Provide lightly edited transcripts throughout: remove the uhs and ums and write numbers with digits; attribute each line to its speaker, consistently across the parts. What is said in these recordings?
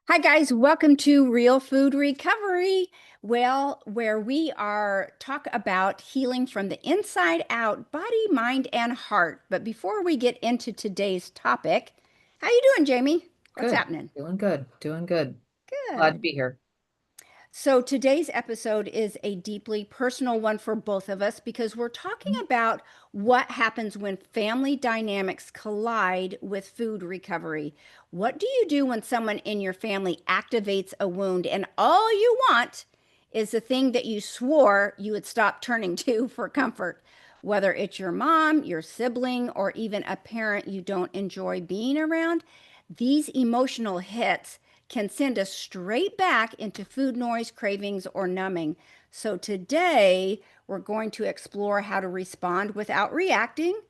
Speaker 1: Hi guys, welcome to Real Food Recovery. Well, where we are talk about healing from the inside out, body, mind, and heart. But before we get into today's topic, how you doing, Jamie? What's
Speaker 2: Good.
Speaker 1: happening?
Speaker 2: Doing good. Doing good. Glad to
Speaker 1: Good.
Speaker 2: be here.
Speaker 1: So today's episode is a deeply personal one for both of us because we're talking about what happens when family dynamics collide with food recovery. What do you do when someone in your family activates a wound and all you want is the thing that you swore you would stop turning to for comfort? Whether it's your mom, your sibling, or even a parent you don't enjoy being around, these emotional hits can send us straight back into food noise, cravings, or numbing. So today, we're going to explore how to respond without reacting,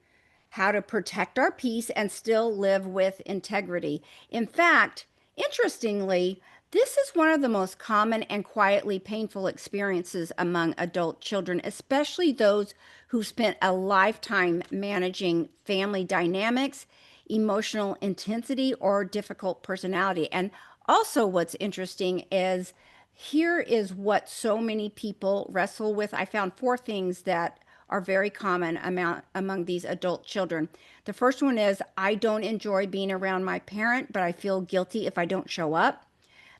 Speaker 1: how to protect our peace and still live with integrity. In fact, interestingly, this is one of the most common and quietly painful experiences among adult children, especially those who spent a lifetime managing family dynamics, emotional intensity, or difficult personality. And also, what's interesting is here is what so many people wrestle with. I found four things that are very common among these adult children. The first one is I don't enjoy being around my parent, but I feel guilty if I don't show up.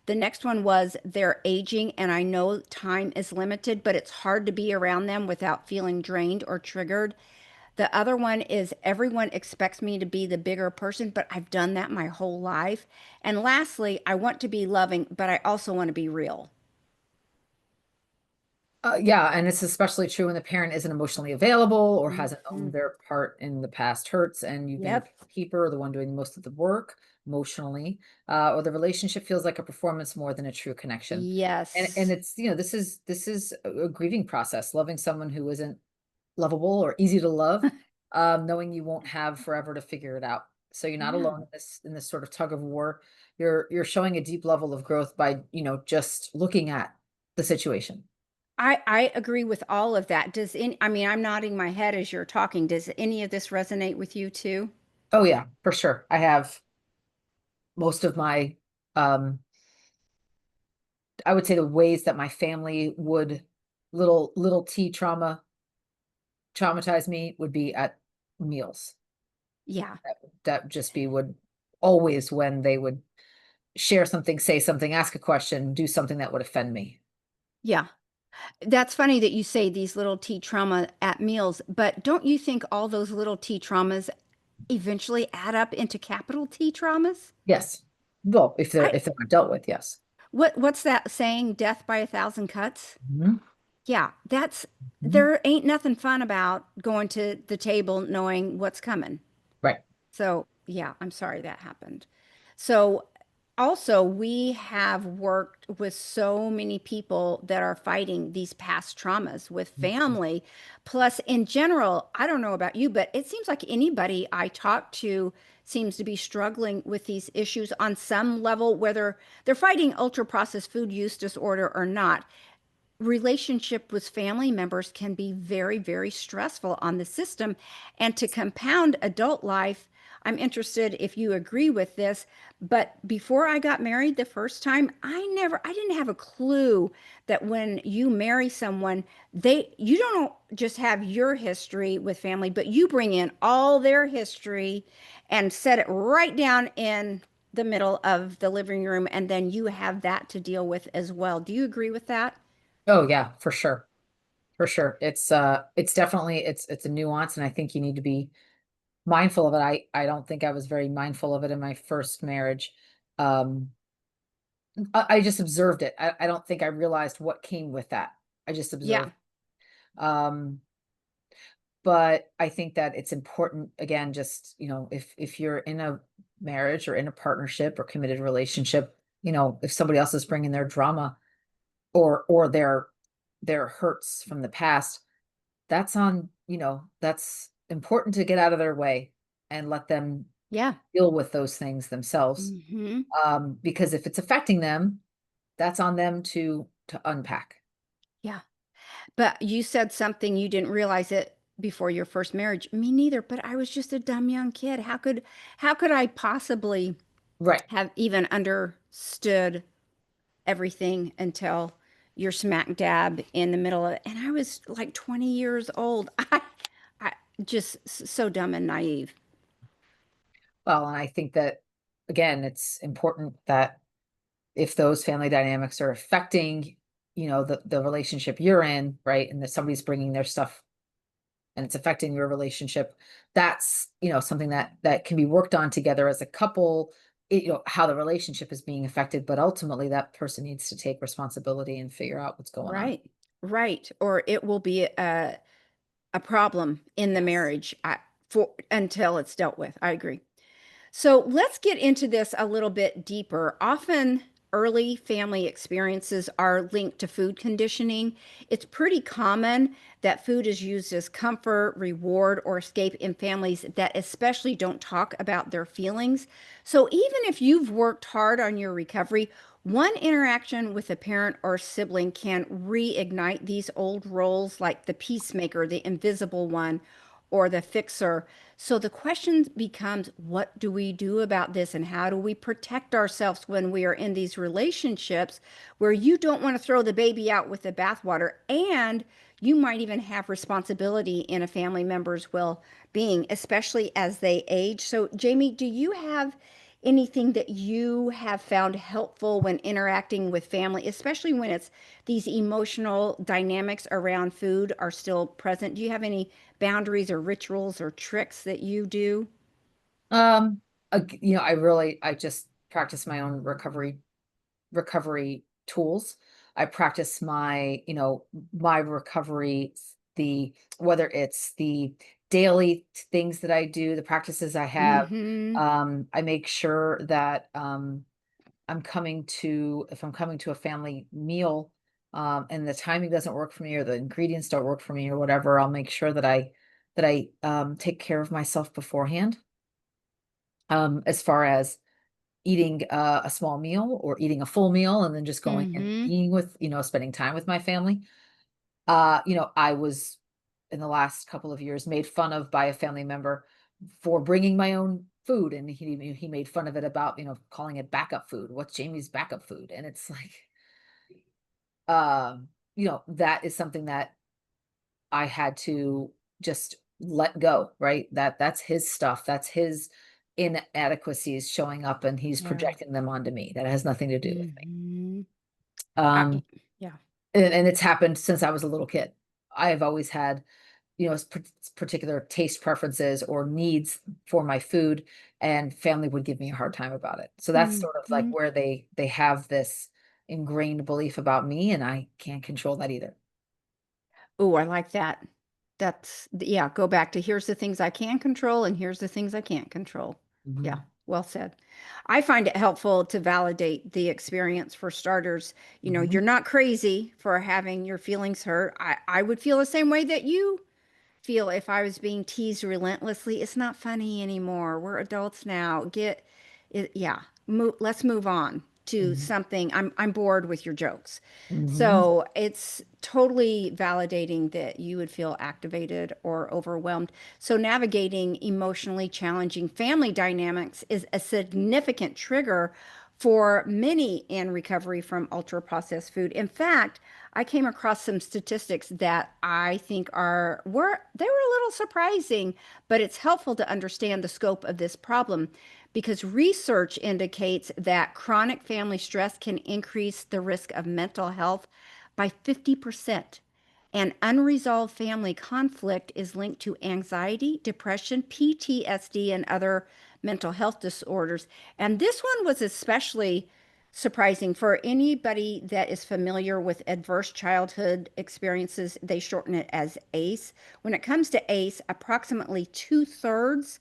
Speaker 1: The next one was they're aging and I know time is limited, but it's hard to be around them without feeling drained or triggered. The other one is everyone expects me to be the bigger person, but I've done that my whole life. And lastly, I want to be loving, but I also want to be real.
Speaker 2: Yeah, and it's especially true when the parent isn't emotionally available or hasn't
Speaker 1: Mhm.
Speaker 2: owned their part in the past hurts, and you've been the
Speaker 1: Yep.
Speaker 2: keeper, the one doing most of the work emotionally, or the relationship feels like a performance more than a true connection. And
Speaker 1: Yes.
Speaker 2: it's this is a grieving process, loving someone who isn't lovable or easy to love, knowing you won't have forever to figure it out. So you're not
Speaker 1: Yeah.
Speaker 2: alone in this sort of tug of war. You're showing a deep level of growth by, just looking at the situation.
Speaker 1: I agree with all of that. I mean, I'm nodding my head as you're talking. Does any of this resonate with you too?
Speaker 2: Oh yeah, for sure. I have most of my um I would say the ways that my family would little T traumatize me would be at meals.
Speaker 1: Yeah.
Speaker 2: That just be would always when they would share something, say something, ask a question, do something that would offend me.
Speaker 1: Yeah. That's funny that you say these little T trauma at meals, but don't you think all those little T traumas eventually add up into capital T traumas?
Speaker 2: Yes. Well, if they're
Speaker 1: I
Speaker 2: if they're not dealt with, yes.
Speaker 1: what's that saying? Death by a thousand cuts?
Speaker 2: Mhm,
Speaker 1: Yeah, that's
Speaker 2: mhm.
Speaker 1: there ain't nothing fun about going to the table knowing what's coming.
Speaker 2: Right.
Speaker 1: So, yeah, I'm sorry that happened. So, also, we have worked with so many people that are fighting these past traumas with
Speaker 2: Mhm.
Speaker 1: family. Plus, in general, I don't know about you, but it seems like anybody I talk to seems to be struggling with these issues on some level, whether they're fighting ultra processed food use disorder or not. Relationship with family members can be very, very stressful on the system. And to compound adult life, I'm interested if you agree with this, but before I got married the first time, I didn't have a clue that when you marry someone, you don't just have your history with family, but you bring in all their history and set it right down in the middle of the living room, and then you have that to deal with as well. Do you agree with that?
Speaker 2: Oh yeah, for sure. For sure. It's definitely it's a nuance, and I think you need to be mindful of it. I don't think I was very mindful of it in my first marriage. Um I just observed it. I don't think I realized what came with that. I just
Speaker 1: Yeah.
Speaker 2: observed. Um but I think that it's important, again, just, if you're in a marriage or in a partnership or committed relationship, if somebody else is bringing their drama or their hurts from the past, that's important to get out of their way and let them
Speaker 1: Yeah.
Speaker 2: deal with those things themselves.
Speaker 1: Hmm.
Speaker 2: Because if it's affecting them, that's on them to unpack.
Speaker 1: Yeah. But you said something you didn't realize it before your first marriage. Me neither, but I was just a dumb young kid. How could I possibly?
Speaker 2: Right.
Speaker 1: have even understood everything until you're smack dab in the middle of it. And I was like 20 years old. I just so dumb and naive.
Speaker 2: Well, and I think that, again, it's important that if those family dynamics are affecting, the relationship you're in, right, and that somebody's bringing their stuff and it's affecting your relationship, that's, something that can be worked on together as a couple, how the relationship is being affected, but ultimately that person needs to take responsibility and figure out what's going on.
Speaker 1: Right. Right. Or it will be a problem in the
Speaker 2: Yes.
Speaker 1: marriage for until it's dealt with. I agree. So let's get into this a little bit deeper. Often, early family experiences are linked to food conditioning. It's pretty common that food is used as comfort, reward, or escape in families that especially don't talk about their feelings. So even if you've worked hard on your recovery, one interaction with a parent or sibling can reignite these old roles like the peacemaker, the invisible one, or the fixer. So the question becomes, what do we do about this and how do we protect ourselves when we are in these relationships where you don't want to throw the baby out with the bathwater and you might even have responsibility in a family member's well-being, especially as they age. So Jamie, do you have anything that you have found helpful when interacting with family, especially when it's these emotional dynamics around food are still present? Do you have any boundaries or rituals or tricks that you do?
Speaker 2: Um, I just practice my own recovery tools. I practice my recovery, the whether it's the daily things that I do, the practices I have.
Speaker 1: Mm-hmm.
Speaker 2: I make sure that if I'm coming to a family meal, and the timing doesn't work for me or the ingredients don't work for me or whatever, I'll make sure that I take care of myself beforehand. As far as eating a small meal or eating a full meal and then just going and
Speaker 1: Mm-hmm.
Speaker 2: being spending time with my family. I was in the last couple of years made fun of by a family member for bringing my own food, and he made fun of it about calling it backup food. What's Jamie's backup food? And it's like, that is something that I had to just let go, right? That's his stuff. That's his inadequacies showing up and he's
Speaker 1: Yeah.
Speaker 2: projecting them onto me. That has nothing to do with me.
Speaker 1: Mm-hmm.
Speaker 2: Um,
Speaker 1: Yeah.
Speaker 2: and it's happened since I was a little kid. I have always had, particular taste preferences or needs for my food, and family would give me a hard time about it. So that's sort of like
Speaker 1: Mm-hmm.
Speaker 2: where they have this ingrained belief about me, and I can't control that either.
Speaker 1: Oh, I like that. Yeah, go back to here's the things I can control and here's the things I can't control. Yeah,
Speaker 2: Mhm,
Speaker 1: well said. I find it helpful to validate the experience for starters.
Speaker 2: mhm,
Speaker 1: You're not crazy for having your feelings hurt. I would feel the same way that you feel if I was being teased relentlessly. It's not funny anymore. We're adults now. Get it, yeah. Let's move on to
Speaker 2: mhm,
Speaker 1: something. I'm bored with your jokes.
Speaker 2: mhm.
Speaker 1: So it's totally validating that you would feel activated or overwhelmed. So navigating emotionally challenging family dynamics is a significant trigger for many in recovery from ultra processed food. In fact, I came across some statistics that I think they were a little surprising, but it's helpful to understand the scope of this problem because research indicates that chronic family stress can increase the risk of mental health by 50%. And unresolved family conflict is linked to anxiety, depression, PTSD, and other mental health disorders. And this one was especially surprising for anybody that is familiar with adverse childhood experiences. They shorten it as ACE. When it comes to ACE, approximately two-thirds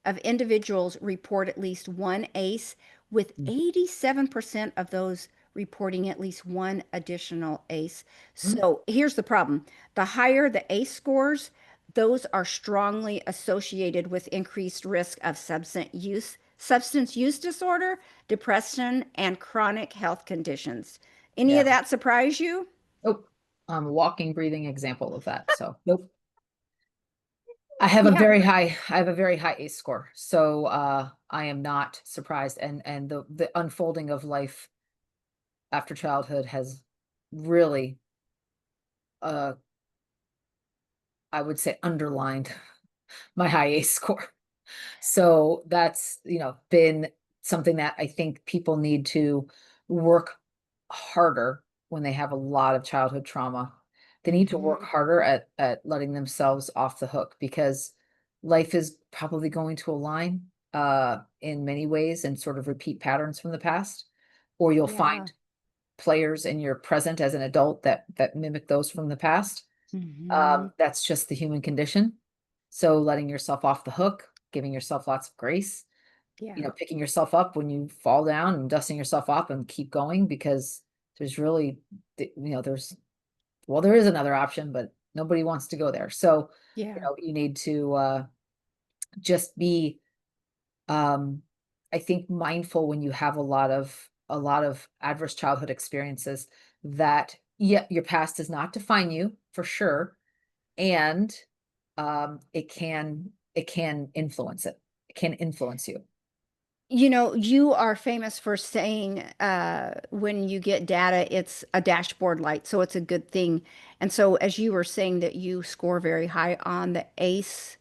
Speaker 1: of individuals report at least one ACE, with
Speaker 2: Mm,
Speaker 1: 87% of those reporting at least one additional ACE.
Speaker 2: mm,
Speaker 1: So here's the problem: the higher the ACE scores, those are strongly associated with increased risk of substance use disorder, depression, and chronic health conditions. Any of
Speaker 2: yeah.
Speaker 1: that surprise you?
Speaker 2: Nope. I'm a walking, breathing example of that. So, nope.
Speaker 1: Yeah.
Speaker 2: I have a very high ACE score. So I am not surprised. And the unfolding of life after childhood has really uh I would say underlined my high ACE score. So that's, been something that I think people need to work harder when they have a lot of childhood trauma. They need to work
Speaker 1: Hmm.
Speaker 2: harder at letting themselves off the hook because life is probably going to align in many ways and sort of repeat patterns from the past, or you'll
Speaker 1: Yeah.
Speaker 2: find players in your present as an adult that mimic those from the past.
Speaker 1: Hmm.
Speaker 2: That's just the human condition. So letting yourself off the hook, giving yourself lots of grace,
Speaker 1: Yeah.
Speaker 2: picking yourself up when you fall down and dusting yourself off and keep going because there's really, there is another option, but nobody wants to go there. So,
Speaker 1: Yeah.
Speaker 2: you need to just be, um, I think, mindful when you have a lot of adverse childhood experiences that, yeah, your past does not define you for sure, and it can influence it. It can influence you.
Speaker 1: You are famous for saying when you get data, it's a dashboard light, so it's a good thing. And so, as you were saying that you score very high on the ACE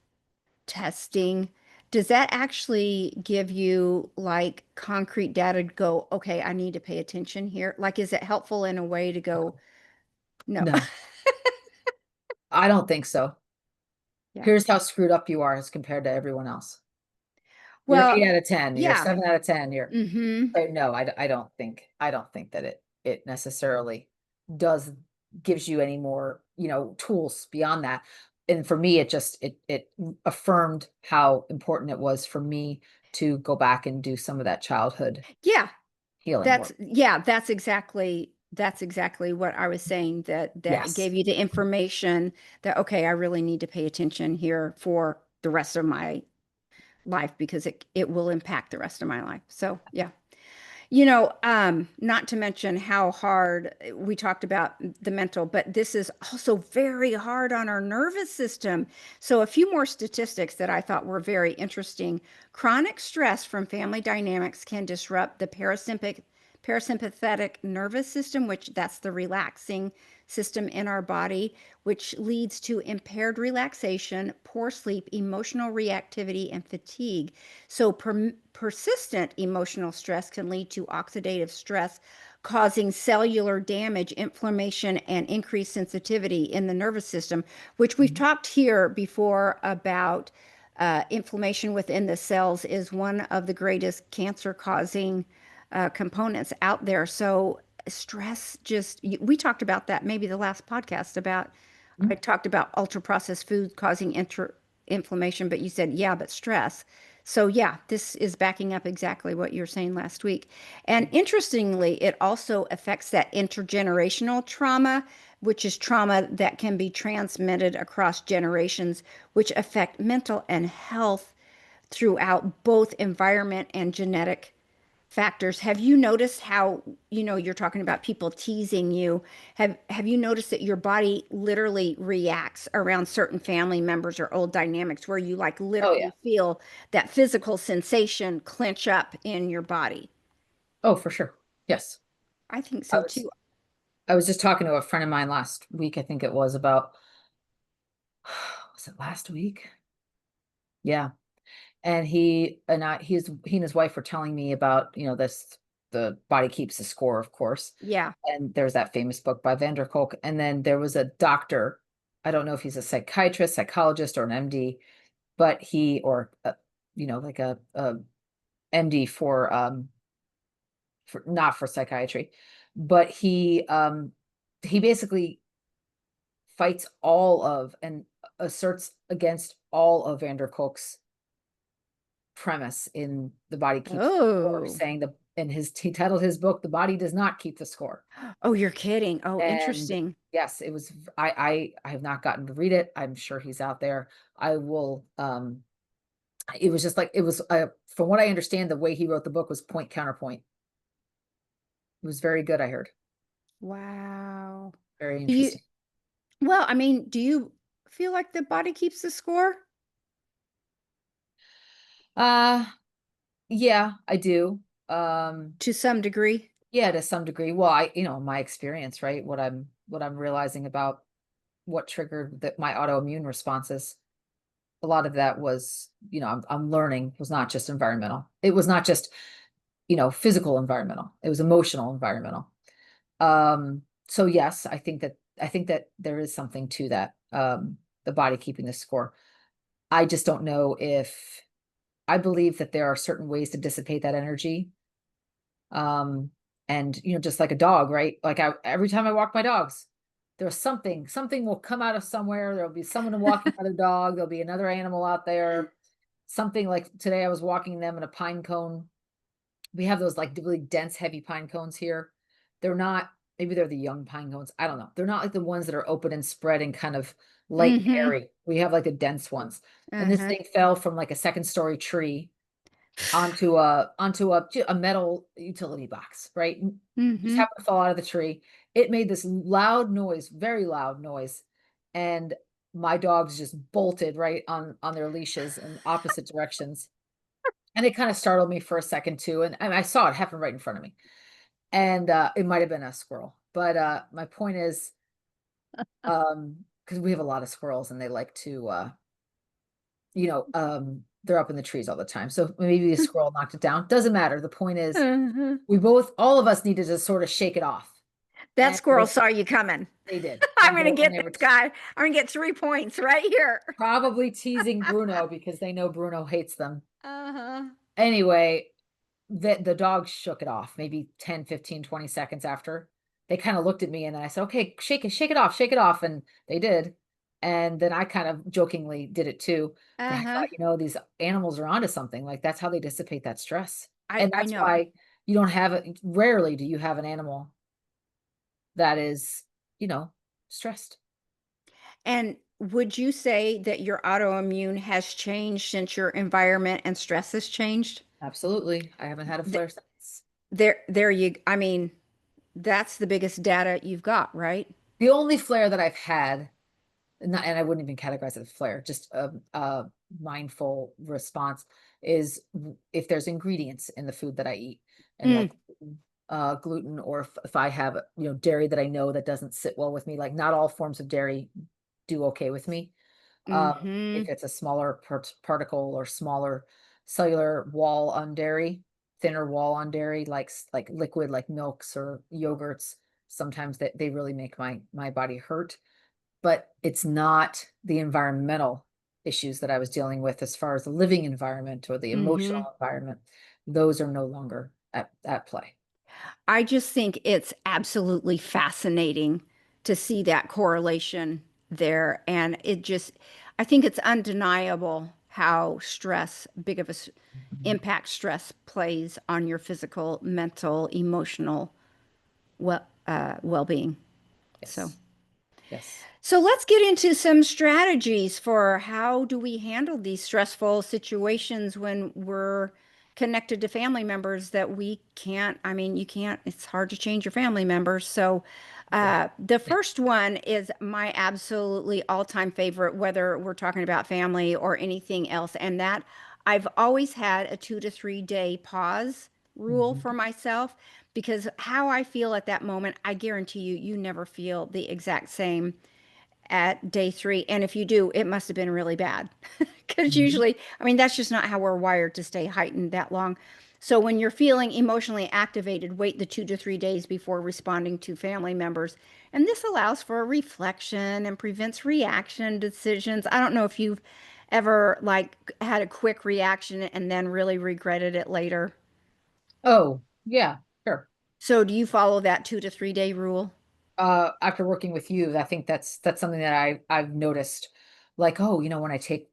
Speaker 1: testing, does that actually give you like concrete data to go, okay, I need to pay attention here? Like, is it helpful in a way to go, no?
Speaker 2: No, I don't think so.
Speaker 1: Yeah.
Speaker 2: Here's how screwed up you are as compared to everyone else. You're an
Speaker 1: Well,
Speaker 2: 8 out of 10, you're a
Speaker 1: yeah.
Speaker 2: 7 out of 10,
Speaker 1: Hmm.
Speaker 2: no, I don't think that it necessarily does gives you any more, tools beyond that. And for me, it affirmed how important it was for me to go back and do some of that childhood
Speaker 1: Yeah.
Speaker 2: healing
Speaker 1: That's
Speaker 2: work.
Speaker 1: yeah, that's exactly what I was saying that
Speaker 2: Yes.
Speaker 1: gave you the information that okay, I really need to pay attention here for the rest of my life because it will impact the rest of my life. So, yeah. Not to mention how hard we talked about the mental, but this is also very hard on our nervous system. So, a few more statistics that I thought were very interesting. Chronic stress from family dynamics can disrupt the parasympathetic nervous system, which that's the relaxing system in our body, which leads to impaired relaxation, poor sleep, emotional reactivity, and fatigue. So, persistent emotional stress can lead to oxidative stress, causing cellular damage, inflammation, and increased sensitivity in the nervous system, which we've
Speaker 2: Mhm.
Speaker 1: talked here before about inflammation within the cells is one of the greatest cancer causing components out there. So, stress we talked about that maybe the last podcast about I
Speaker 2: Mhm.
Speaker 1: talked about ultra processed food causing inflammation, but you said, yeah, but stress. So, yeah, this is backing up exactly what you were saying last week. And interestingly, it also affects that intergenerational trauma, which is trauma that can be transmitted across generations, which affect mental and health throughout both environment and genetic factors. Have you noticed how, you're talking about people teasing you? Have you noticed that your body literally reacts around certain family members or old dynamics where you like
Speaker 2: Oh, yeah.
Speaker 1: literally feel that physical sensation clench up in your body?
Speaker 2: Oh, for sure. Yes.
Speaker 1: I think
Speaker 2: I
Speaker 1: so
Speaker 2: was
Speaker 1: too.
Speaker 2: I was just talking to a friend of mine last week, I think it was about was it last week? Yeah. And he and his wife were telling me about, the body keeps the score, of course.
Speaker 1: Yeah.
Speaker 2: And there's that famous book by Vander Kolk. And then there was a doctor. I don't know if he's a psychiatrist, psychologist, or an MD, but like a MD for not for psychiatry, but he basically fights all of and asserts against all of Vander Kolk's premise in The Body Keeps the Score,
Speaker 1: Oh.
Speaker 2: saying he titled his book, The Body Does Not Keep the Score.
Speaker 1: Oh, you're kidding. Oh,
Speaker 2: And
Speaker 1: interesting.
Speaker 2: yes, it was I have not gotten to read it. I'm sure he's out there. I will it was just like it was from what I understand, the way he wrote the book was point counterpoint. It was very good, I heard.
Speaker 1: Wow.
Speaker 2: Very
Speaker 1: Do you,
Speaker 2: interesting.
Speaker 1: well, I mean, do you feel like the body keeps the score?
Speaker 2: Uh, yeah, I do. Um,
Speaker 1: To some degree?
Speaker 2: yeah, to some degree. Well, my experience, right? What I'm realizing about what triggered my autoimmune responses. A lot of that was, I'm learning was not just environmental. It was not just, physical environmental. It was emotional environmental. So yes, I think that there is something to that. The body keeping the score. I just don't know if I believe that there are certain ways to dissipate that energy. Um, and just like a dog, right? Like every time I walk my dogs, there's something will come out of somewhere. There'll be someone walking another dog. There'll be another animal out there. Something like today I was walking them in a pine cone. We have those like really dense, heavy pine cones here. They're not, maybe they're the young pine cones. I don't know. They're not like the ones that are open and spread and kind of light and
Speaker 1: Mhm.
Speaker 2: airy. We have like the dense ones. And this
Speaker 1: Uh-huh.
Speaker 2: thing fell from like a second story tree onto a metal utility box, right? Just
Speaker 1: Mhm.
Speaker 2: happened to fall out of the tree. It made this loud noise, very loud noise, and my dogs just bolted right on their leashes in opposite directions, and it kinda startled me for a second too, and I saw it happen right in front of me, and, it might have been a squirrel, but, my point is, because we have a lot of squirrels and they like to, they're up in the trees all the time, so maybe a squirrel knocked it down, doesn't matter, the point is,
Speaker 1: Uh-huh.
Speaker 2: all of us needed to sort of shake it off,
Speaker 1: That
Speaker 2: and
Speaker 1: squirrel saw you coming.
Speaker 2: they did,
Speaker 1: I'm
Speaker 2: and
Speaker 1: gonna
Speaker 2: they
Speaker 1: get
Speaker 2: were
Speaker 1: this guy. I'm gonna get 3 points right here.
Speaker 2: probably teasing Bruno because they know Bruno hates them.
Speaker 1: Uh-huh.
Speaker 2: Anyway, the dog shook it off maybe 10, 15, 20 seconds after. They kinda looked at me and then I said, "Okay, shake it off," and they did. And then I kind of jokingly did it too, but I
Speaker 1: Uh-huh.
Speaker 2: thought, these animals are onto something, like, that's how they dissipate that stress.
Speaker 1: I
Speaker 2: And
Speaker 1: I
Speaker 2: that's
Speaker 1: know.
Speaker 2: why you don't have it rarely do you have an animal that is, you know, stressed.
Speaker 1: And would you say that your autoimmune has changed since your environment and stress has changed?
Speaker 2: Absolutely. I haven't had a
Speaker 1: Th
Speaker 2: flare since.
Speaker 1: there you I mean, that's the biggest data you've got, right?
Speaker 2: The only flare that I've had, and I wouldn't even categorize it as flare, just a mindful response is if there's ingredients in the food that I eat and
Speaker 1: Mm.
Speaker 2: like gluten or if I have, dairy that I know that doesn't sit well with me, like not all forms of dairy do okay with me. If
Speaker 1: Mhm.
Speaker 2: it's a smaller particle or smaller cellular wall on dairy, thinner wall on dairy, like like liquid, like milks or yogurts, sometimes they really make my body hurt. But it's not the environmental issues that I was dealing with as far as the living environment or the
Speaker 1: Mhm.
Speaker 2: emotional environment. Those are no longer at play.
Speaker 1: I just think it's absolutely fascinating to see that correlation there. And I think it's undeniable how big of a
Speaker 2: Mhm.
Speaker 1: impact stress plays on your physical, mental, emotional well-being. So.
Speaker 2: Yes. Yes.
Speaker 1: So let's get into some strategies for how do we handle these stressful situations when we're connected to family members that we can't, I mean, you can't, it's hard to change your family members. So
Speaker 2: Yeah.
Speaker 1: the first one is my absolutely all-time favorite, whether we're talking about family or anything else. And that I've always had a 2 to 3 day pause rule
Speaker 2: Mhm.
Speaker 1: for myself because how I feel at that moment, I guarantee you, you never feel the exact same at day 3. And if you do, it must have been really bad. Because
Speaker 2: Mhm.
Speaker 1: usually, I mean, that's just not how we're wired to stay heightened that long. So when you're feeling emotionally activated, wait the 2 to 3 days before responding to family members. And this allows for a reflection and prevents reaction decisions. I don't know if you've ever like had a quick reaction and then really regretted it later.
Speaker 2: Oh, yeah, sure.
Speaker 1: So do you follow that 2 to 3 day rule?
Speaker 2: After working with you, I think that's something that I've noticed, like, oh, when I take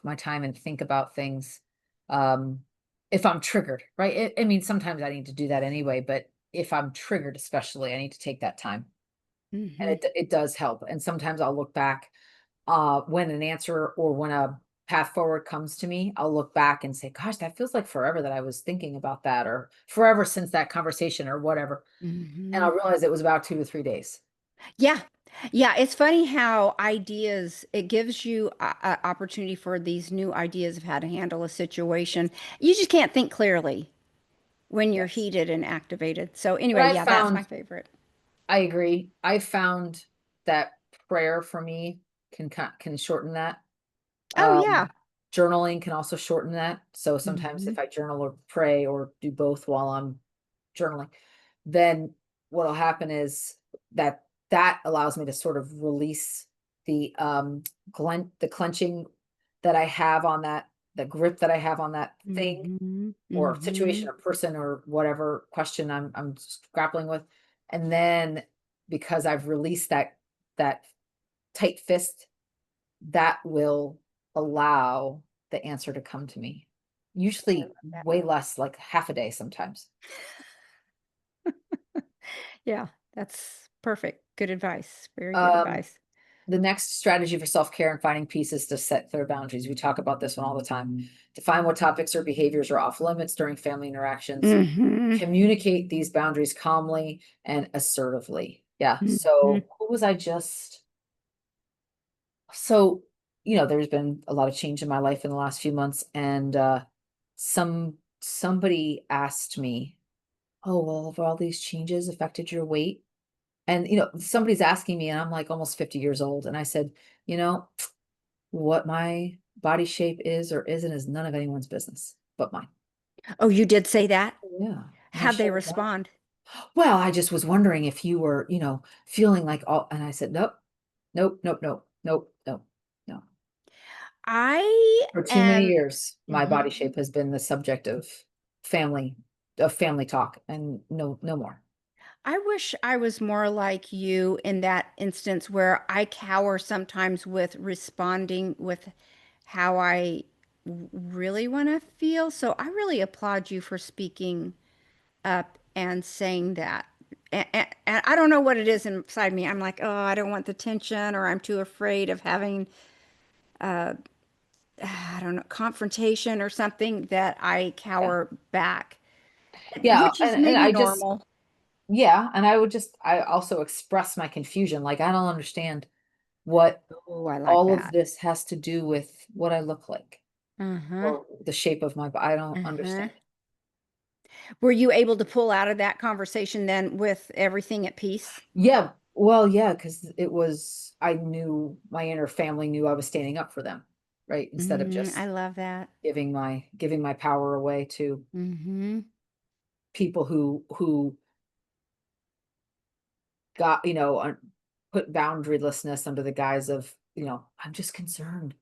Speaker 2: my time and think about things, um, if I'm triggered, right? I mean, sometimes I need to do that anyway, but if I'm triggered, especially, I need to take that time, and
Speaker 1: Hmm.
Speaker 2: it does help. And sometimes I'll look back, when an answer or when a path forward comes to me, I'll look back and say, "Gosh, that feels like forever that I was thinking about that, or forever since that conversation, or whatever." And
Speaker 1: Hmm.
Speaker 2: I'll realize it was about 2 to 3 days.
Speaker 1: Yeah. Yeah, it's funny how ideas, it gives you a opportunity for these new ideas of how to handle a situation. You just can't think clearly when you're
Speaker 2: Yes.
Speaker 1: heated and activated. So
Speaker 2: But
Speaker 1: anyway,
Speaker 2: I
Speaker 1: yeah, that's my
Speaker 2: found
Speaker 1: favorite.
Speaker 2: I agree. I found that prayer for me can shorten that.
Speaker 1: Oh yeah.
Speaker 2: Journaling can also shorten that. So sometimes
Speaker 1: Hmm.
Speaker 2: if I journal or pray or do both while I'm journaling, then what'll happen is that that allows me to sort of release the the clenching that I have on that, the grip that I have on that thing
Speaker 1: Hmm.
Speaker 2: or
Speaker 1: Hmm.
Speaker 2: situation or person or whatever question I'm grappling with. And then because I've released that tight fist, that will allow the answer to come to me.
Speaker 1: I
Speaker 2: Usually
Speaker 1: love that.
Speaker 2: way less, like half a day sometimes.
Speaker 1: Yeah, that's perfect. Good advice. Very good
Speaker 2: Um,
Speaker 1: advice.
Speaker 2: the next strategy for self-care and finding peace is to set clear boundaries. We talk about this one all the time. Define what topics or behaviors are off limits during family interactions.
Speaker 1: Hmm.
Speaker 2: Communicate these boundaries calmly and assertively. Yeah.
Speaker 1: Hmm.
Speaker 2: So who was I just so, there's been a lot of change in my life in the last few months, and somebody asked me, "Oh, well, have all these changes affected your weight?" And somebody's asking me, and I'm like almost 50 years old, and I said, "You know, what my body shape is or isn't is none of anyone's business but mine."
Speaker 1: Oh, you did say that?
Speaker 2: Yeah, and I
Speaker 1: How'd they
Speaker 2: shut it down.
Speaker 1: respond?
Speaker 2: Well, I just was wondering if you were, feeling like all, and I said, "Nope, nope, nope, nope, nope, nope, no."
Speaker 1: I
Speaker 2: For too many
Speaker 1: am.
Speaker 2: years, my
Speaker 1: Mhm.
Speaker 2: body shape has been the subject family family talk, and no more.
Speaker 1: I wish I was more like you in that instance where I cower sometimes with responding with how I really want to feel. So I really applaud you for speaking up and saying that. And I don't know what it is inside me. I'm like, oh, I don't want the tension, or I'm too afraid of having, I don't know, confrontation or something that I
Speaker 2: Yeah.
Speaker 1: cower back,
Speaker 2: Yeah,
Speaker 1: which is
Speaker 2: and
Speaker 1: maybe
Speaker 2: I just
Speaker 1: normal.
Speaker 2: yeah, and I also express my confusion, like, I don't understand what
Speaker 1: Oh, I like
Speaker 2: all of
Speaker 1: that.
Speaker 2: this has to do with what I look like
Speaker 1: Uh-huh.
Speaker 2: or the shape of my I don't
Speaker 1: Uh-huh.
Speaker 2: understand.
Speaker 1: Were you able to pull out of that conversation then with everything at peace?
Speaker 2: Yeah, well, yeah, because it was I knew my inner family knew I was standing up for them, right? Instead of
Speaker 1: I
Speaker 2: just
Speaker 1: love that.
Speaker 2: giving my power away to
Speaker 1: Mm-hmm.
Speaker 2: people who got, put boundarylessness under the guise of, I'm just concerned.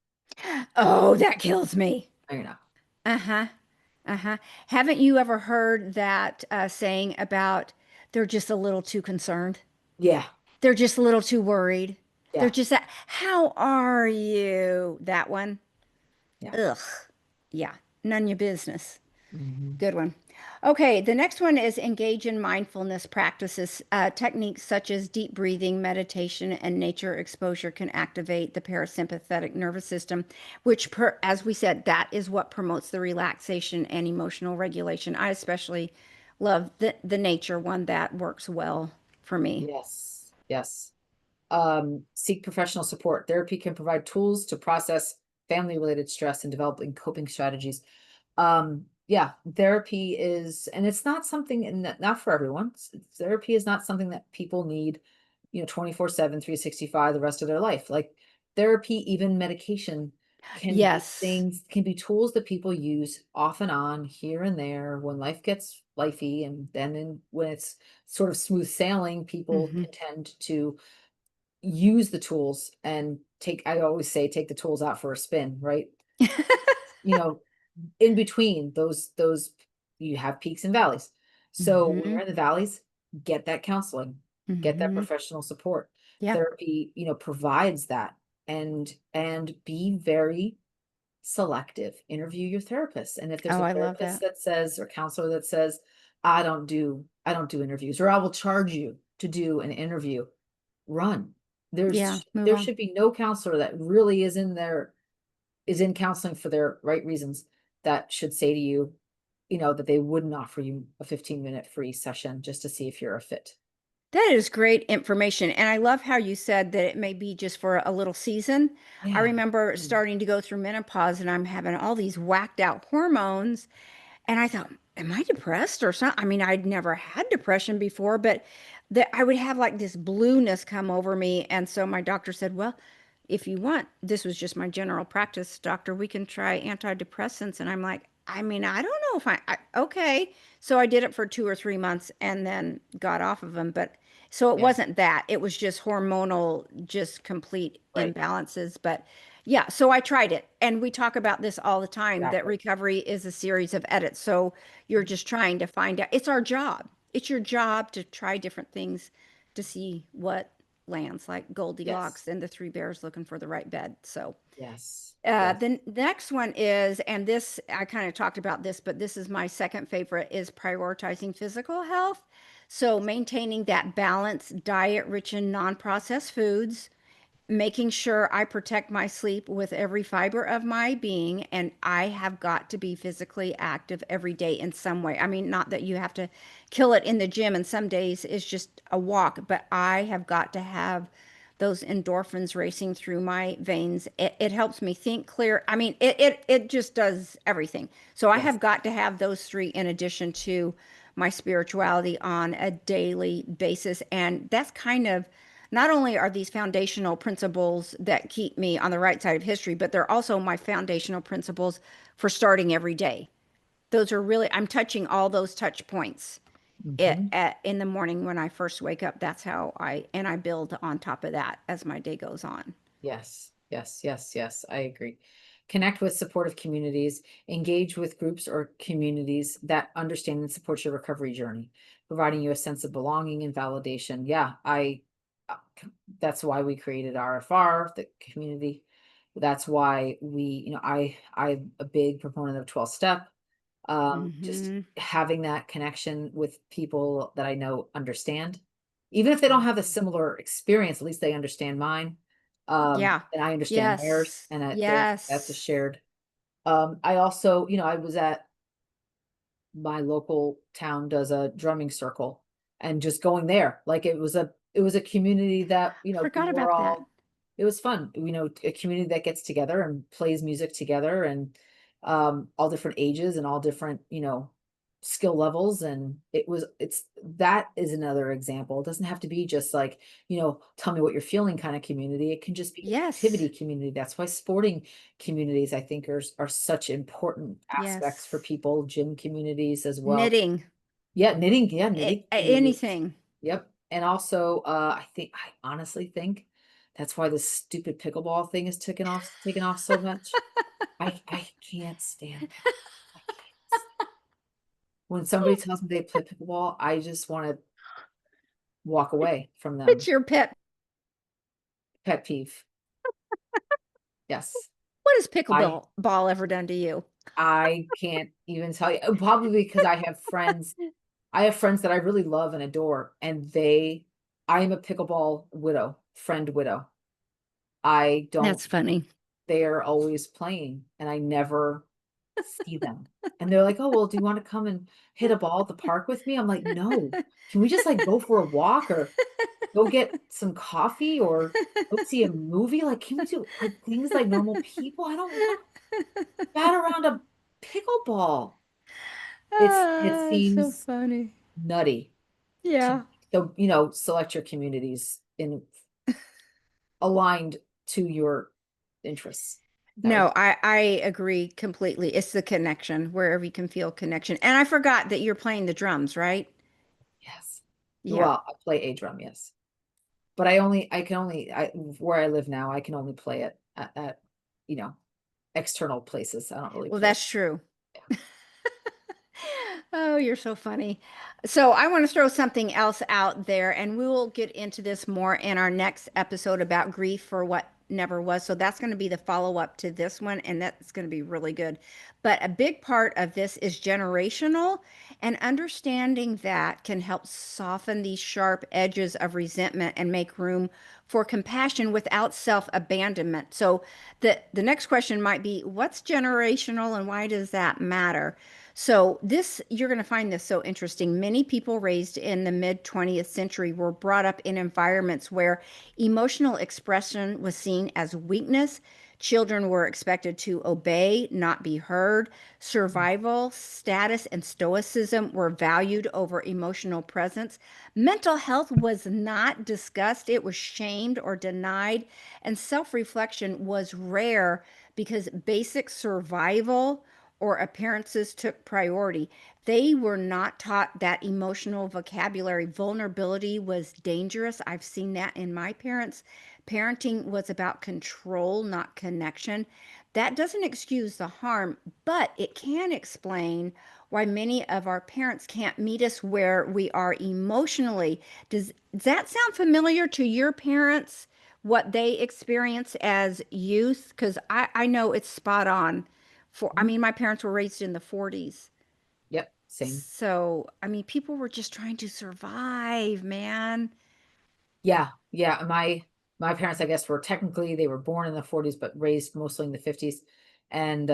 Speaker 1: Oh, that kills me.
Speaker 2: I know.
Speaker 1: Uh-huh. Uh-huh. Haven't you ever heard that saying about they're just a little too concerned?
Speaker 2: Yeah,
Speaker 1: They're just a little too worried. They're
Speaker 2: yeah,
Speaker 1: just that, how are you? That one.
Speaker 2: yeah.
Speaker 1: Ugh. Yeah. None your business.
Speaker 2: Mhm.
Speaker 1: Good one. Okay, the next one is engage in mindfulness practices. Techniques such as deep breathing, meditation, and nature exposure can activate the parasympathetic nervous system, which, as we said, that is what promotes the relaxation and emotional regulation. I especially love the nature one that works well for me.
Speaker 2: Yes, yes. Seek professional support. Therapy can provide tools to process family-related stress and developing coping strategies. Yeah, therapy is, and it's not something, and not for everyone. Therapy is not something that people need, 24/7, 365 the rest of their life. Like therapy, even medication
Speaker 1: Yes.
Speaker 2: can be tools that people use off and on here and there when life gets lifey, and then when it's sort of smooth sailing, people
Speaker 1: Hmm.
Speaker 2: can tend to use the tools and I always say take the tools out for a spin, right? You know, in between those you have peaks and valleys. So when
Speaker 1: Hmm.
Speaker 2: you're in the valleys, get that counseling, get that
Speaker 1: Hmm.
Speaker 2: professional support.
Speaker 1: Yeah.
Speaker 2: Therapy, provides that, and be very selective. Interview your therapist. And if there's
Speaker 1: Oh,
Speaker 2: a
Speaker 1: I love
Speaker 2: therapist
Speaker 1: that.
Speaker 2: that says or counselor that says, I don't do interviews, or I will charge you to do an interview, run.
Speaker 1: Yeah, move
Speaker 2: There
Speaker 1: on.
Speaker 2: should be no counselor that really is in counseling for their right reasons that should say to you, that they wouldn't offer you a 15-minute free session just to see if you're a fit.
Speaker 1: That is great information. And I love how you said that it may be just for a little season. I
Speaker 2: Yeah.
Speaker 1: remember
Speaker 2: Mm.
Speaker 1: starting to go through menopause and I'm having all these whacked out hormones. And I thought, am I depressed or something? I mean, I'd never had depression before, but that I would have like this blueness come over me. And so my doctor said, well, if you want, this was just my general practice, doctor, we can try antidepressants. And I'm like, I mean, I don't know if okay. So I did it for 2 or 3 months and then got off of them. But so it
Speaker 2: Yeah.
Speaker 1: wasn't that, it was just hormonal, just complete
Speaker 2: Right.
Speaker 1: imbalances. But yeah, so I tried it. And we talk about this all the time that
Speaker 2: Exactly.
Speaker 1: recovery is a series of edits. So you're
Speaker 2: Mhm.
Speaker 1: just trying to find out. It's our job. It's your job to try different things to see what lands, like
Speaker 2: Yes.
Speaker 1: Goldilocks and the three bears looking for the right bed. So
Speaker 2: Yes. Yes.
Speaker 1: the next one is, and this, I kind of talked about this, but this is my second favorite, is prioritizing physical health. So maintaining that balanced diet rich in non-processed foods, making sure I protect my sleep with every fiber of my being, and I have got to be physically active every day in some way. I mean, not that you have to kill it in the gym, and some days it's just a walk, but I have got to have those endorphins racing through my veins. It helps me think clear. I mean, it just does everything. So I
Speaker 2: Yes.
Speaker 1: have got to have those three in addition to my spirituality on a daily basis. And that's kind of, not only are these foundational principles that keep me on the right side of history, but they're also my foundational principles for starting every day. Those are really, I'm touching all those touch points
Speaker 2: Hmm.
Speaker 1: in the morning when I first wake up. That's how and I build on top of that as my day goes on.
Speaker 2: Yes, yes, yes, yes, I agree. Connect with supportive communities, engage with groups or communities that understand and support your recovery journey, providing you a sense of belonging and validation. Yeah, uh, that's why we created RFR, the community. That's why I'm a big proponent of 12 step. Just
Speaker 1: Hmm.
Speaker 2: having that connection with people that I know understand. Even if they don't have a similar experience, at least they understand mine,
Speaker 1: Yeah.
Speaker 2: and I understand theirs,
Speaker 1: Yes.
Speaker 2: and that's a
Speaker 1: Yes.
Speaker 2: shared. I also, I was at my local town does a drumming circle, and just going there, like, it was a community that,
Speaker 1: Forgot
Speaker 2: people were
Speaker 1: about that.
Speaker 2: all it was fun, a community that gets together and plays music together, and, all different ages and all different, skill levels, and it's that is another example. It doesn't have to be just like, tell me what you're feeling kind of community. It can just be an
Speaker 1: Yes.
Speaker 2: activity community. That's why sporting communities, I think, are such important aspects for
Speaker 1: Yes.
Speaker 2: people, gym communities as well.
Speaker 1: Knitting.
Speaker 2: Yeah, knitting communities.
Speaker 1: Anything.
Speaker 2: Yep, and also, I honestly think that's why this stupid pickleball thing is taken off so much. I can't stand pickleball. I can't s When somebody tells me they play pickleball, I just wanna walk away from
Speaker 1: It's
Speaker 2: them.
Speaker 1: your pet.
Speaker 2: Pet peeve. Yes.
Speaker 1: What has
Speaker 2: I
Speaker 1: pickleball ball ever done to you?
Speaker 2: I can't even tell you, probably because I have friends that I really love and adore, and I am a pickleball friend widow. I don't
Speaker 1: That's funny.
Speaker 2: They're always playing, and I never see them. And they're like, "Oh, well, do you wanna come and hit a ball at the park with me?" I'm like, "No. Can we just, like, go for a walk or go get some coffee or go see a movie? Like, can we do, like, things like normal people? I don't wanna bat around a pickleball." It
Speaker 1: Ah, so
Speaker 2: seems
Speaker 1: funny.
Speaker 2: nutty to
Speaker 1: Yeah.
Speaker 2: so, select your communities in aligned to your interests. That would
Speaker 1: No, I agree completely. It's the connection, wherever you can feel connection. And I forgot that you're playing the drums, right?
Speaker 2: Yes.
Speaker 1: Yeah.
Speaker 2: Well, I play a drum, yes. But I can only where I live now, I can only play it at, you know, external places. I don't really
Speaker 1: Well,
Speaker 2: play.
Speaker 1: that's true. Oh, you're so funny. So, I want to throw something else out there, and we will get into this more in our next episode about grief for what never was. So, that's going to be the follow-up to this one, and that's going to be really good. But a big part of this is generational, and understanding that can help soften these sharp edges of resentment and make room for compassion without self-abandonment. So, the next question might be, what's generational and why does that matter? So this, you're going to find this so interesting. Many people raised in the mid 20th century were brought up in environments where emotional expression was seen as weakness. Children were expected to obey, not be heard. Survival, status, and stoicism were valued over emotional presence. Mental health was not discussed, it was shamed or denied. And self reflection was rare because basic survival or appearances took priority. They were not taught that emotional vocabulary. Vulnerability was dangerous. I've seen that in my parents. Parenting was about control, not connection. That doesn't excuse the harm, but it can explain why many of our parents can't meet us where we are emotionally. Does that sound familiar to your parents? What they experience as youth? Because I know it's spot on I
Speaker 2: Mhm.
Speaker 1: mean, my parents were raised in the 40s.
Speaker 2: Yep, same.
Speaker 1: So, I mean, people were just trying to survive, man.
Speaker 2: Yeah, yeah, my parents, I guess, were technically they were born in the 40s, but raised mostly in the 50s, and,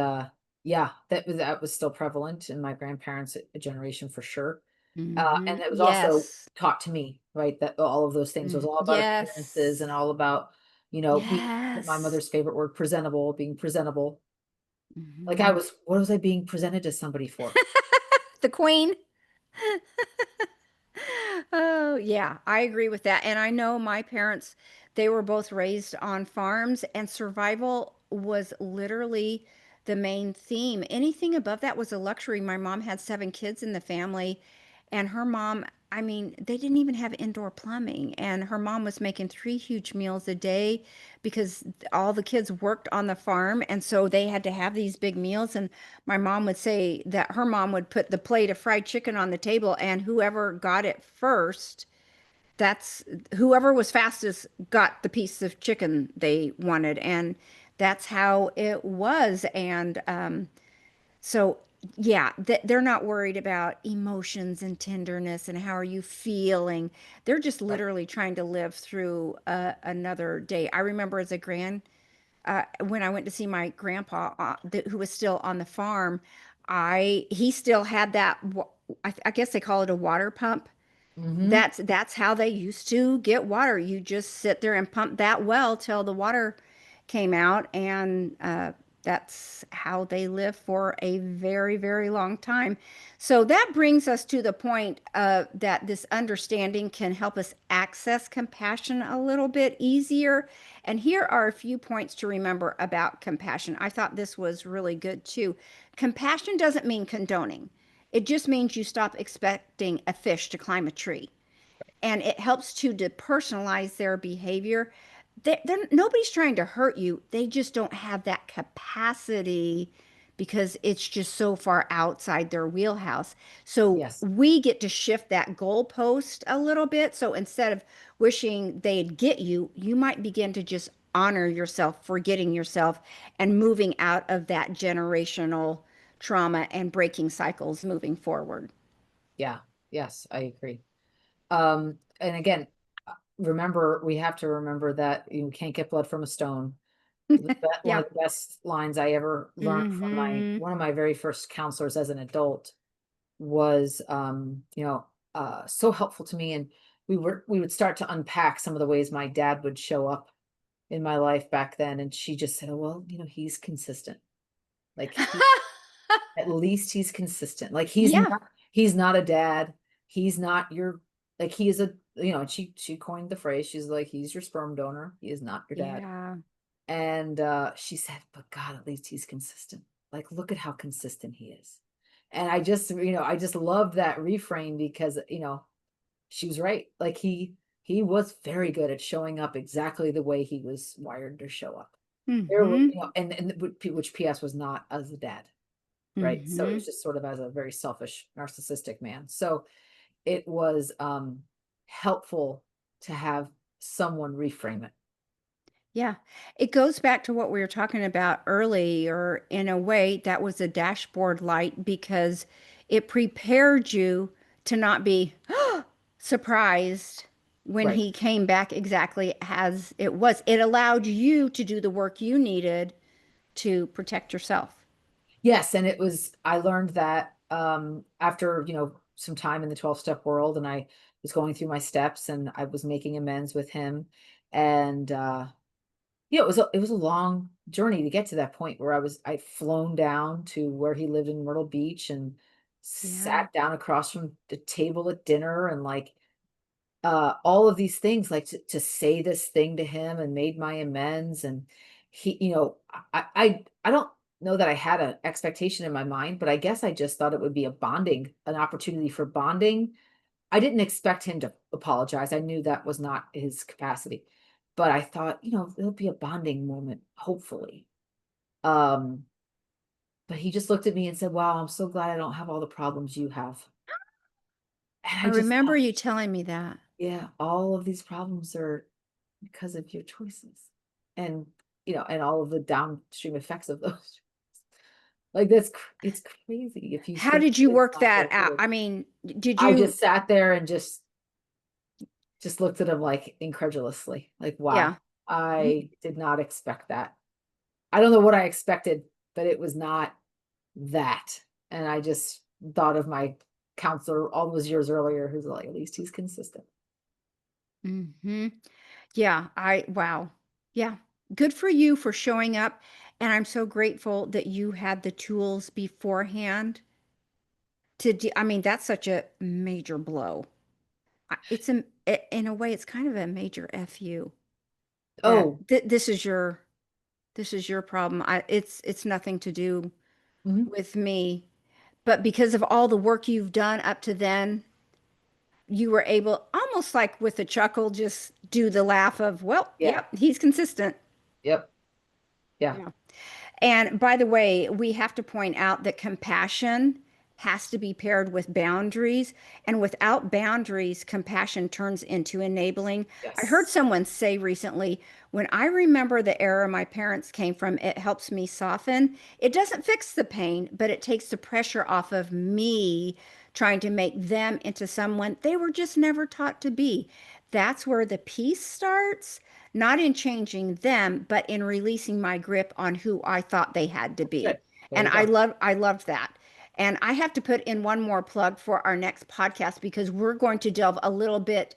Speaker 2: yeah, that was still prevalent in my grandparents' generation for sure, and it was also
Speaker 1: Yes.
Speaker 2: taught to me, right, that all of those things was all about appearances and
Speaker 1: Yes.
Speaker 2: all about, being my
Speaker 1: Yes.
Speaker 2: mother's favorite word, presentable, being presentable. Like,
Speaker 1: hmm
Speaker 2: what was I being presented to somebody for?
Speaker 1: The queen. Oh, yeah, I agree with that. And I know my parents, they were both raised on farms, and survival was literally the main theme. Anything above that was a luxury. My mom had 7 kids in the family, and her mom, I mean, they didn't even have indoor plumbing. And her mom was making 3 huge meals a day because all the kids worked on the farm. And so they had to have these big meals. And my mom would say that her mom would put the plate of fried chicken on the table, and whoever got it first, that's whoever was fastest got the piece of chicken they wanted. And that's how it was. And so, yeah, they're not worried about emotions and tenderness and how are you feeling. They're just
Speaker 2: Right.
Speaker 1: literally trying to live through another day. I remember as a when I went to see my grandpa, who was still on the farm, he still had that. I guess they call it a water pump.
Speaker 2: Mhm.
Speaker 1: That's how they used to get water. You just sit there and pump that well till the water came out, and that's how they lived for a very, very long time. So that brings us to the point that this understanding can help us access compassion a little bit easier. And here are a few points to remember about compassion. I thought this was really good too. Compassion doesn't mean condoning. It just means you stop expecting a fish to climb a tree, and it helps to depersonalize their behavior. Nobody's trying to hurt you. They just don't have that capacity because it's just so far outside their wheelhouse. So
Speaker 2: Yes.
Speaker 1: we get to shift that goalpost a little bit. So instead of wishing they'd get you, you might begin to just honor yourself, forgetting yourself, and moving out of that generational trauma and breaking cycles moving forward.
Speaker 2: Yeah. Yes, I agree. And again, remember we have to remember that you can't get blood from a stone. One
Speaker 1: Yeah.
Speaker 2: of the best lines I ever learned from my
Speaker 1: hmm
Speaker 2: one of my very first counselors as an adult was, so helpful to me, and we would start to unpack some of the ways my dad would show up in my life back then, and she just said, "Well, he's consistent. Like, at least he's consistent. Like,
Speaker 1: Yeah.
Speaker 2: he's not a dad. He's not your like, he is a" and she coined the phrase. She's like, "He's your sperm donor. He is not your dad."
Speaker 1: Yeah.
Speaker 2: And, she said, "But God, at least he's consistent. Like, look at how consistent he is." And I just loved that reframe because, she was right. Like, he was very good at showing up exactly the way he was wired to show up. There were
Speaker 1: hmm
Speaker 2: which PS was not as a dad. Right? So, it
Speaker 1: hmm
Speaker 2: was just sort of as a very selfish, narcissistic man. So, it was, helpful to have someone reframe it.
Speaker 1: Yeah. It goes back to what we were talking about earlier. In a way, that was a dashboard light because it prepared you to not be surprised when
Speaker 2: Right.
Speaker 1: he came back exactly as it was. It allowed you to do the work you needed to protect yourself.
Speaker 2: Yes, and I learned that, after, some time in the 12-step world, and I was going through my steps and I was making amends with him. And yeah, it was a long journey to get to that point where I'd flown down to where he lived in Myrtle Beach and
Speaker 1: Yeah.
Speaker 2: sat down across from the table at dinner, and like all of these things, like to say this thing to him, and made my amends. And he, I don't know that I had an expectation in my mind, but I guess I just thought it would be an opportunity for bonding. I didn't expect him to apologize. I knew that was not his capacity, but I thought, it'll be a bonding moment, hopefully. Um, but he just looked at me and said, "Wow, I'm so glad I don't have all the problems you have." And
Speaker 1: I
Speaker 2: I just
Speaker 1: remember
Speaker 2: thought,
Speaker 1: you telling me that.
Speaker 2: yeah, all of these problems are because of your choices. And, and all of the downstream effects of those. Like it's crazy if you
Speaker 1: How
Speaker 2: think
Speaker 1: did you
Speaker 2: it's
Speaker 1: work
Speaker 2: not
Speaker 1: that
Speaker 2: there for
Speaker 1: out?
Speaker 2: you.
Speaker 1: I mean, did
Speaker 2: I
Speaker 1: you?
Speaker 2: just sat there and just looked at him like incredulously, like, wow,
Speaker 1: Yeah. Mhm.
Speaker 2: I did not expect that. I don't know what I expected, but it was not that. And I just thought of my counselor all those years earlier who's like, at least he's consistent.
Speaker 1: Mhm. Yeah, wow. Yeah. Good for you for showing up, and I'm so grateful that you had the tools beforehand I mean, that's such a major blow. It's in a way, it's kind of a major FU that
Speaker 2: Oh,
Speaker 1: this is your problem. It's nothing to do
Speaker 2: mhm,
Speaker 1: with me, but because of all the work you've done up to then, you were able almost like with a chuckle just do the laugh of, well,
Speaker 2: yeah,
Speaker 1: yep, he's consistent.
Speaker 2: yep, yeah,
Speaker 1: Yeah. And by the way, we have to point out that compassion has to be paired with boundaries. And without boundaries, compassion turns into enabling. I heard
Speaker 2: yes,
Speaker 1: someone say recently, when I remember the era my parents came from, it helps me soften. It doesn't fix the pain, but it takes the pressure off of me trying to make them into someone they were just never taught to be. That's where the peace starts, not in changing them, but in releasing my grip on who I thought they had to
Speaker 2: good.
Speaker 1: be.
Speaker 2: There
Speaker 1: And
Speaker 2: you go.
Speaker 1: I loved that. And I have to put in one more plug for our next podcast because we're going to delve a little bit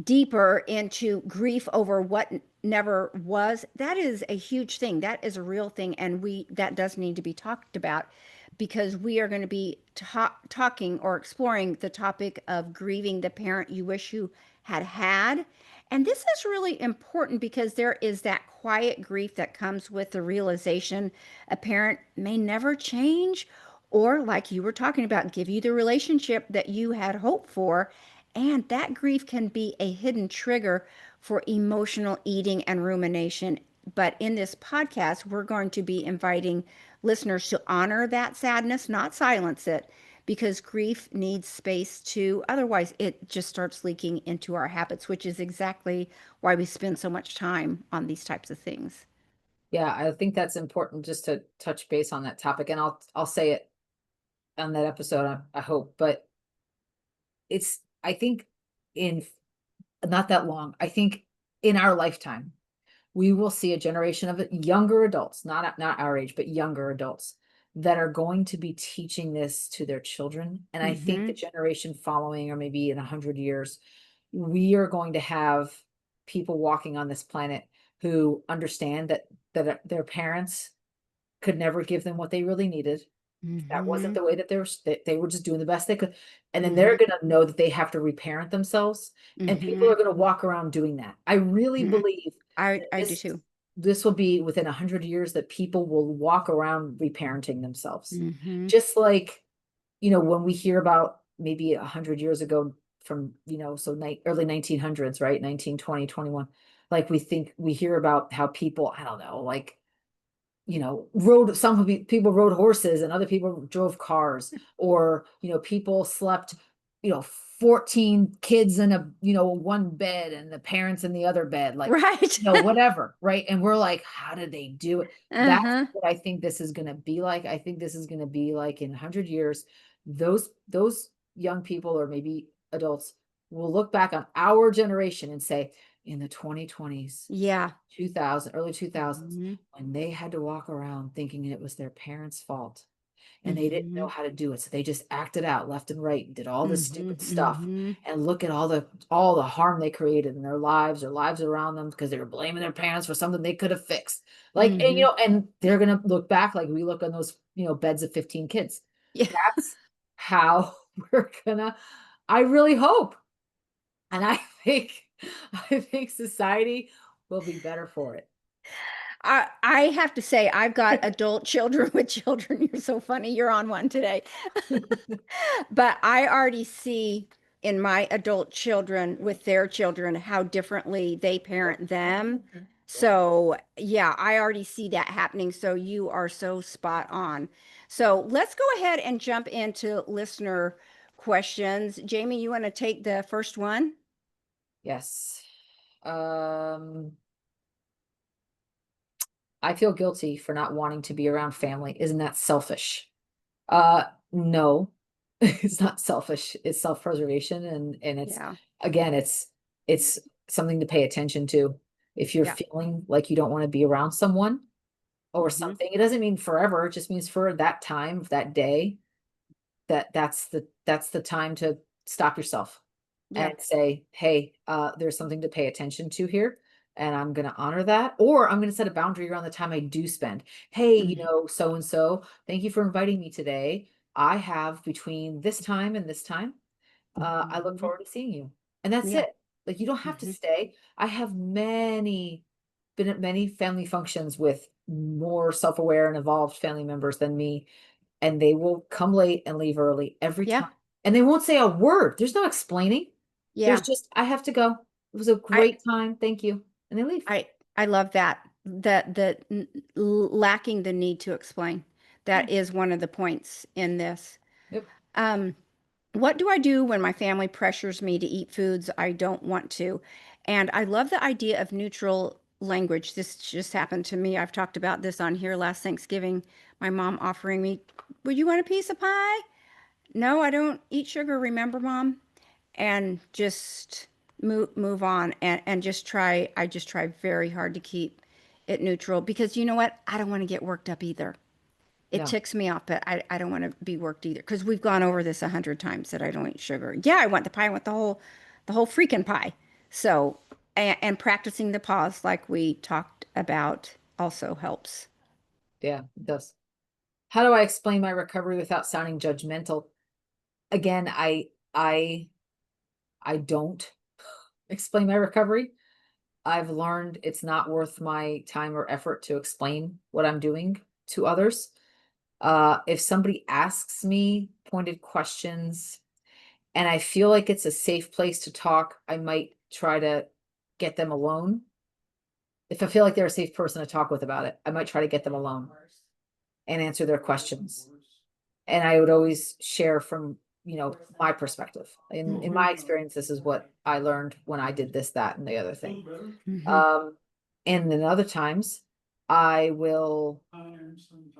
Speaker 1: deeper into grief over what never was. That is a huge thing. That is a real thing, and we that does need to be talked about because we are going to be talking or exploring the topic of grieving the parent you wish you had had. And this is really important because there is that quiet grief that comes with the realization a parent may never change, or, like you were talking about, give you the relationship that you had hoped for. And that grief can be a hidden trigger for emotional eating and rumination. But in this podcast, we're going to be inviting listeners to honor that sadness, not silence it, because grief needs space too. Otherwise, it just starts leaking into our habits, which is exactly why we spend so much time on these types of things.
Speaker 2: Yeah, I think that's important just to touch base on that topic, and I'll say it on that episode, I hope. But I think in not that long, I think in our lifetime, we will see a generation of younger adults, not our age, but younger adults that are going to be teaching this to their children. And I think the
Speaker 1: Hmm.
Speaker 2: generation following, or maybe in 100 years, we are going to have people walking on this planet who understand that their parents could never give them what they really needed. That wasn't
Speaker 1: Hmm.
Speaker 2: the way that they were just doing the best they could, and then they're
Speaker 1: Hmm.
Speaker 2: gonna know that they have to reparent themselves, and people
Speaker 1: Hmm.
Speaker 2: are gonna walk around doing that. I really
Speaker 1: Hmm.
Speaker 2: believe that
Speaker 1: I do
Speaker 2: this
Speaker 1: too.
Speaker 2: this will be within 100 years that people will walk around reparenting themselves.
Speaker 1: Hmm.
Speaker 2: Just like, when we hear about maybe 100 years ago from, so early 1900s, right? 1920, 21. Like we hear about how people, I don't know, like rode people rode horses and other people drove cars, or, people slept, 14 kids in a, one bed and the parents in the other bed, like,
Speaker 1: Right.
Speaker 2: whatever, right? And we're like, how did they do it? That's
Speaker 1: Uh-huh.
Speaker 2: what I think this is going to be like. I think this is going to be like in 100 years, those young people, or maybe adults, will look back on our generation and say, in the 2020s,
Speaker 1: Yeah.
Speaker 2: 2000, early 2000s,
Speaker 1: Hmm.
Speaker 2: when they had to walk around thinking it was their parents' fault. and they didn't know
Speaker 1: Mhm.
Speaker 2: how to do it. So they just acted out left and right and did all this
Speaker 1: Mhm.
Speaker 2: stupid stuff.
Speaker 1: Mhm.
Speaker 2: And look at all the harm they created in their lives or lives around them because they were blaming their parents for something they could have fixed. Like, and
Speaker 1: Mhm.
Speaker 2: and they're gonna look back like we look on those, beds of 15 kids.
Speaker 1: Yeah.
Speaker 2: That's how we're gonna, I really hope. And I think I think society will be better for it.
Speaker 1: I have to say, I've got adult children with children. You're so funny. You're on one today. But I already see in my adult children with their children how differently they
Speaker 2: Yep.
Speaker 1: parent them.
Speaker 2: Yep.
Speaker 1: So, yeah, I already see that happening. So, you are so spot on. So, let's go ahead and jump into listener questions. Jamie, you want to take the first one?
Speaker 2: Yes. Um, I feel guilty for not wanting to be around family. Isn't that selfish? No, it's not selfish. It's self-preservation and it's
Speaker 1: Yeah.
Speaker 2: again, it's something to pay attention to. If you're
Speaker 1: Yeah.
Speaker 2: feeling like you don't want to be around someone or
Speaker 1: Hmm.
Speaker 2: something, it doesn't mean forever. It just means for that time, that day, that's the time to stop yourself
Speaker 1: Yeah.
Speaker 2: and say, "Hey, there's something to pay attention to here, and I'm gonna honor that," or I'm gonna set a boundary around the time I do spend. "Hey,
Speaker 1: Hmm.
Speaker 2: so and so, thank you for inviting me today. I have between this time and this time, I look
Speaker 1: Hmm.
Speaker 2: forward to seeing you." And that's
Speaker 1: Yeah.
Speaker 2: it. Like, you don't have to
Speaker 1: Hmm.
Speaker 2: stay. I have been at many family functions with more self-aware and evolved family members than me, and they will come late and leave early every
Speaker 1: Yeah.
Speaker 2: time. And they won't say a word. There's no explaining. There's
Speaker 1: Yeah.
Speaker 2: just, "I have to go. It was a
Speaker 1: I
Speaker 2: great time. Thank you." And they leave.
Speaker 1: I I love that. Lacking the need to explain.
Speaker 2: Yeah.
Speaker 1: That is one of the points in this.
Speaker 2: Yep.
Speaker 1: Um, what do I do when my family pressures me to eat foods I don't want to? And I love the idea of neutral language. This just happened to me. I've talked about this on here last Thanksgiving. My mom offering me, "Would you want a piece of pie?" "No, I don't eat sugar, remember, Mom?" And just move on and just try. I just try very hard to keep it neutral because you know what? I don't want to get worked up either. It
Speaker 2: No.
Speaker 1: ticks me off, but I don't want to be worked either because we've gone over this 100 times that I don't eat sugar. Yeah, I want the pie. I want the whole freaking pie. So, and practicing the pause like we talked about also helps.
Speaker 2: Yeah, it does. How do I explain my recovery without sounding judgmental? Again, I don't explain my recovery. I've learned it's not worth my time or effort to explain what I'm doing to others. If somebody asks me pointed questions and I feel like it's a safe place to talk, I might try to get them alone. If I feel like they're a safe person to talk with about it, I might try to get them alone and answer their questions. And I would always share from, my perspective. In
Speaker 1: Hmm.
Speaker 2: my experience, this is what I learned when I did this, that, and the other thing.
Speaker 1: Hmm.
Speaker 2: Um, and then other times I will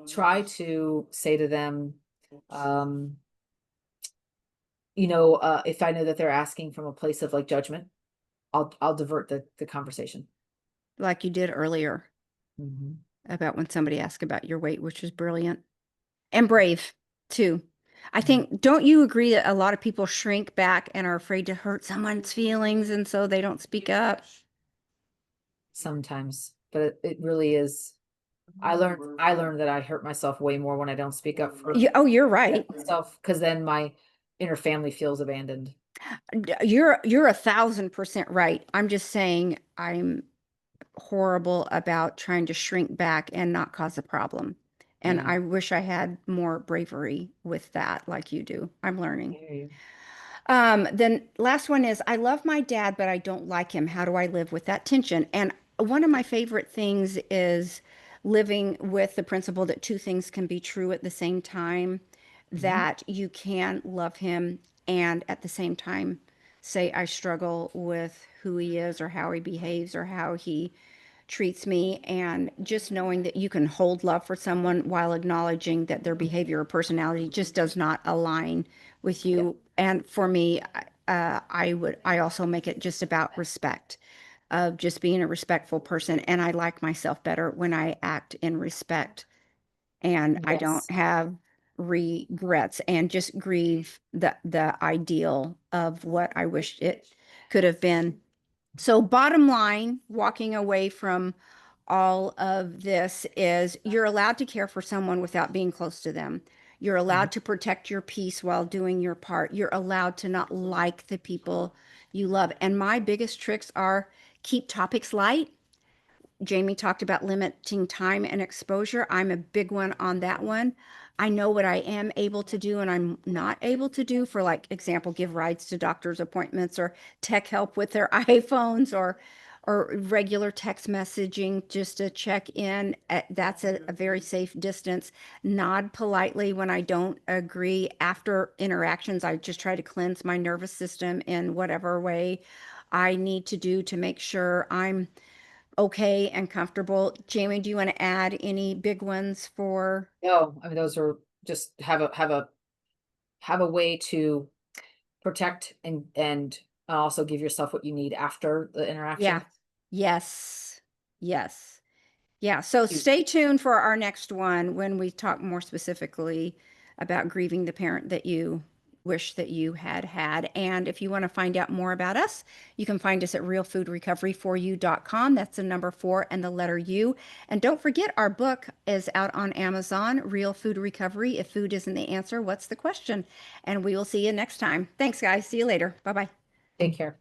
Speaker 2: try to say to them, um, if I know that they're asking from a place of like judgment, I'll divert the conversation.
Speaker 1: Like you did earlier
Speaker 2: Mhm.
Speaker 1: about when somebody asked about your weight, which was brilliant and brave too. I
Speaker 2: Mhm.
Speaker 1: think, don't you agree that a lot of people shrink back and are afraid to hurt someone's feelings and so they don't speak up?
Speaker 2: Sometimes, but it really is. I learned that I hurt myself way more when I don't speak up for
Speaker 1: Oh, you're right.
Speaker 2: myself because then my inner family feels abandoned.
Speaker 1: You're 1,000% right. I'm just saying I'm horrible about trying to shrink back and not cause a problem. And
Speaker 2: Yeah,
Speaker 1: I wish I had more bravery with that, like you do. I'm
Speaker 2: I
Speaker 1: learning.
Speaker 2: hear you.
Speaker 1: Then last one is I love my dad, but I don't like him. How do I live with that tension? And one of my favorite things is living with the principle that two things can be true at the same time,
Speaker 2: Mhm.
Speaker 1: that you can love him and at the same time say, I struggle with who he is or how he behaves or how he treats me, and just knowing that you can hold love for someone while acknowledging that their behavior or personality just does not align with
Speaker 2: Yeah.
Speaker 1: you. And for me, I also make it just about respect, of just being a respectful person, and I like myself better when I act in respect and I don't
Speaker 2: Yes.
Speaker 1: have regrets and just grieve the ideal of what I wished it could have been. So, bottom line, walking away from all of this is you're allowed to care for someone without being close to them. You're
Speaker 2: Mhm.
Speaker 1: allowed to protect your peace while doing your part. You're allowed to not like the people you love. And my biggest tricks are keep topics light. Jamie talked about limiting time and exposure. I'm a big one on that one. I know what I am able to do and I'm not able to do for, like, example, give rides to doctor's appointments or tech help with their iPhones or regular text messaging just to check in. That's a very safe distance. Nod politely when I don't agree. After interactions, I just try to cleanse my nervous system in whatever way I need to do to make sure I'm okay and comfortable. Jamie, do you want to add any big ones for?
Speaker 2: No, I mean, those are just have a way to protect and also give yourself what you need after the
Speaker 1: Yeah.
Speaker 2: interaction.
Speaker 1: Yes. Yes. Yeah, so
Speaker 2: You
Speaker 1: stay tuned for our next one when we talk more specifically about grieving the parent that you wish that you had had. And if you want to find out more about us, you can find us at realfoodrecoveryforyou.com. That's the number four and the letter U. And don't forget, our book is out on Amazon, Real Food Recovery. If food isn't the answer, what's the question? And we will see you next time. Thanks, guys. See you later. Bye bye.
Speaker 2: take care.